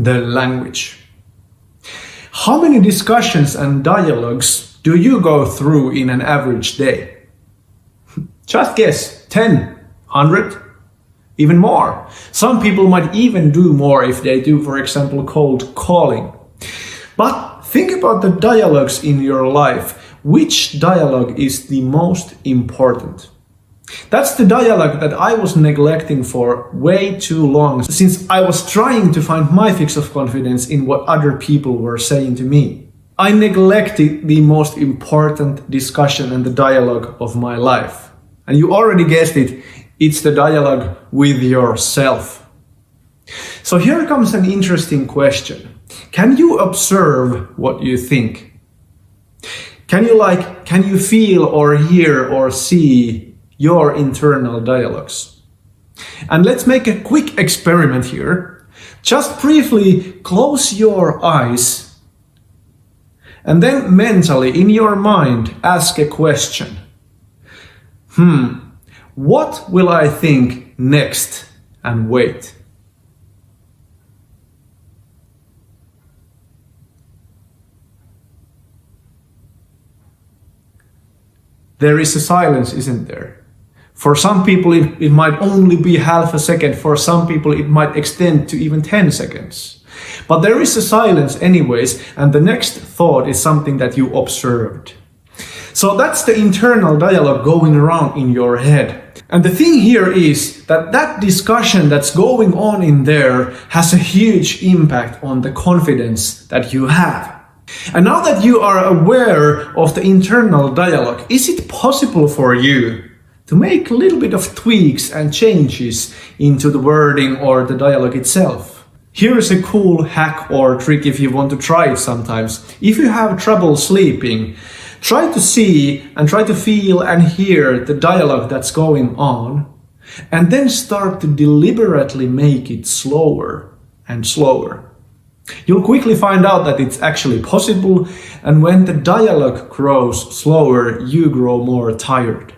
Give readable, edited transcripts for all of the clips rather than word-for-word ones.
the language. How many discussions and dialogues do you go through in an average day? Just guess, 10, 100, even more. Some people might even do more if they do, for example, cold calling. But think about the dialogues in your life. Which dialogue is the most important? That's the dialogue that I was neglecting for way too long, since I was trying to find my fix of confidence in what other people were saying to me. I neglected the most important discussion and the dialogue of my life. And you already guessed it, it's the dialogue with yourself. So here comes an interesting question. Can you observe what you think? Can you feel or hear or see your internal dialogues? And let's make a quick experiment here. Just briefly close your eyes and then mentally in your mind ask a question. What will I think next? And wait. There is a silence, isn't there? For some people it might only be half a second, for some people it might extend to even 10 seconds. But there is a silence anyways, and the next thought is something that you observed. So that's the internal dialogue going around in your head. And the thing here is that discussion that's going on in there has a huge impact on the confidence that you have. And now that you are aware of the internal dialogue, is it possible for you to make a little bit of tweaks and changes into the wording or the dialogue itself? Here is a cool hack or trick if you want to try it sometimes. If you have trouble sleeping, try to see and try to feel and hear the dialogue that's going on, and then start to deliberately make it slower and slower. You'll quickly find out that it's actually possible, and when the dialogue grows slower, you grow more tired.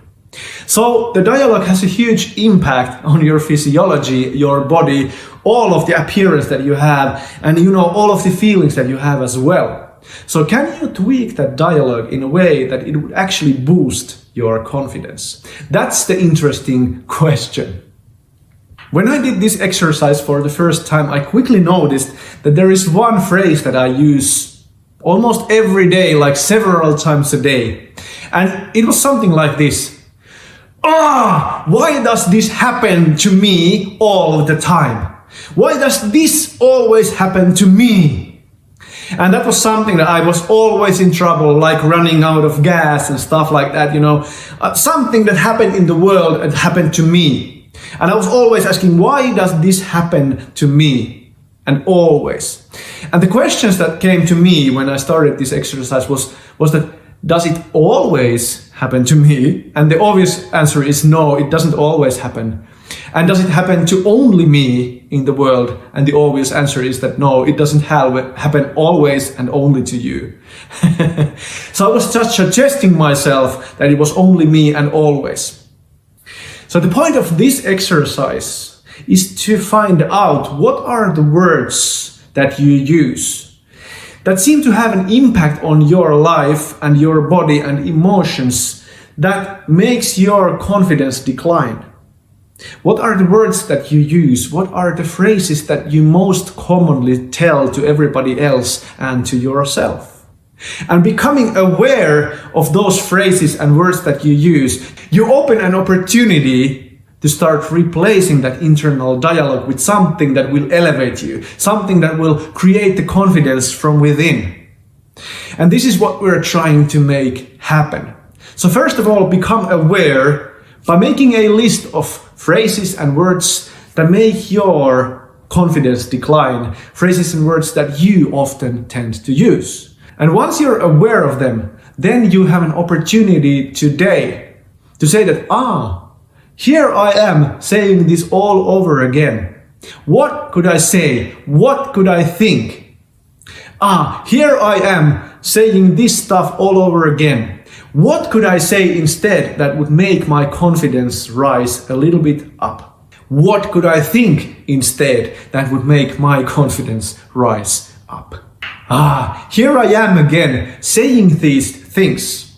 So the dialogue has a huge impact on your physiology, your body, all of the appearance that you have, and all of the feelings that you have as well. So can you tweak that dialogue in a way that it would actually boost your confidence? That's the interesting question. When I did this exercise for the first time, I quickly noticed that there is one phrase that I use almost every day, like several times a day. And it was something like this. Why does this happen to me all the time? Why does this always happen to me? And that was something that I was always in trouble, like running out of gas and stuff like that, something that happened in the world and happened to me. And I was always asking, why does this happen to me? And always. And the questions that came to me when I started this exercise was that, does it always happen to me? And the obvious answer is no, it doesn't always happen. And does it happen to only me in the world? And the obvious answer is that no, it doesn't happen always and only to you. So I was just suggesting myself that it was only me and always. So the point of this exercise is to find out what are the words that you use that seem to have an impact on your life and your body and emotions that makes your confidence decline. What are the words that you use? What are the phrases that you most commonly tell to everybody else and to yourself? And becoming aware of those phrases and words that you use, you open an opportunity to start replacing that internal dialogue with something that will elevate you, something that will create the confidence from within. And this is what we're trying to make happen. So first of all, become aware by making a list of phrases and words that make your confidence decline, phrases and words that you often tend to use. And once you're aware of them, then you have an opportunity today to say that, here I am saying this all over again. What could I say? What could I think? Here I am saying this stuff all over again. What could I say instead that would make my confidence rise a little bit up? What could I think instead that would make my confidence rise up? Here I am again saying these things.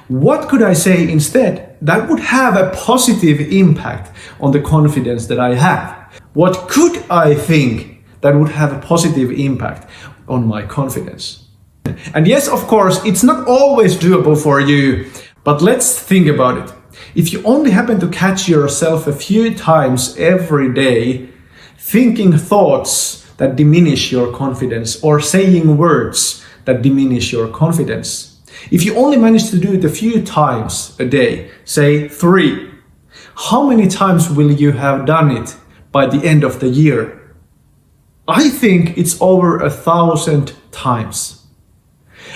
What could I say instead that would have a positive impact on the confidence that I have? What could I think that would have a positive impact on my confidence? And yes, of course, it's not always doable for you, but let's think about it. If you only happen to catch yourself a few times every day thinking thoughts that diminish your confidence or saying words that diminish your confidence, if you only manage to do it a few times a day, say 3, how many times will you have done it by the end of the year? I think it's over 1,000 times.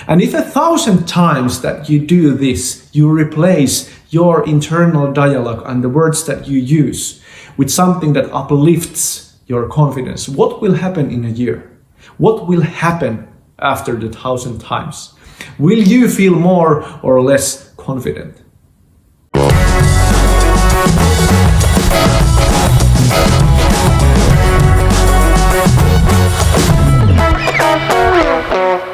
And if 1,000 times that you do this, you replace your internal dialogue and the words that you use with something that uplifts your confidence, what will happen in a year? What will happen after the 1,000 times? Will you feel more or less confident?